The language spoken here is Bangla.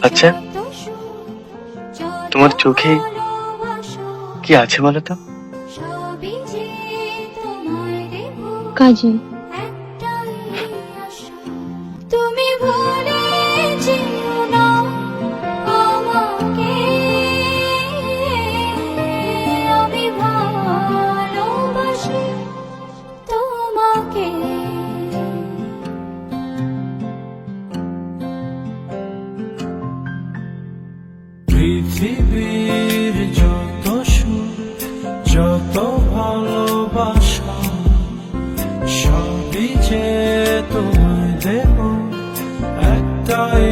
আচ্ছা, তোমার চোখে কি আছে বলো তো? কাজল। তুমি ভুলে যেও না আমাকে, আমি ভালোবাসি তোমাকে। পৃথিবীর যত সুখ, যত ভালোবাসা, সবই যে তোমায় দেব একটাই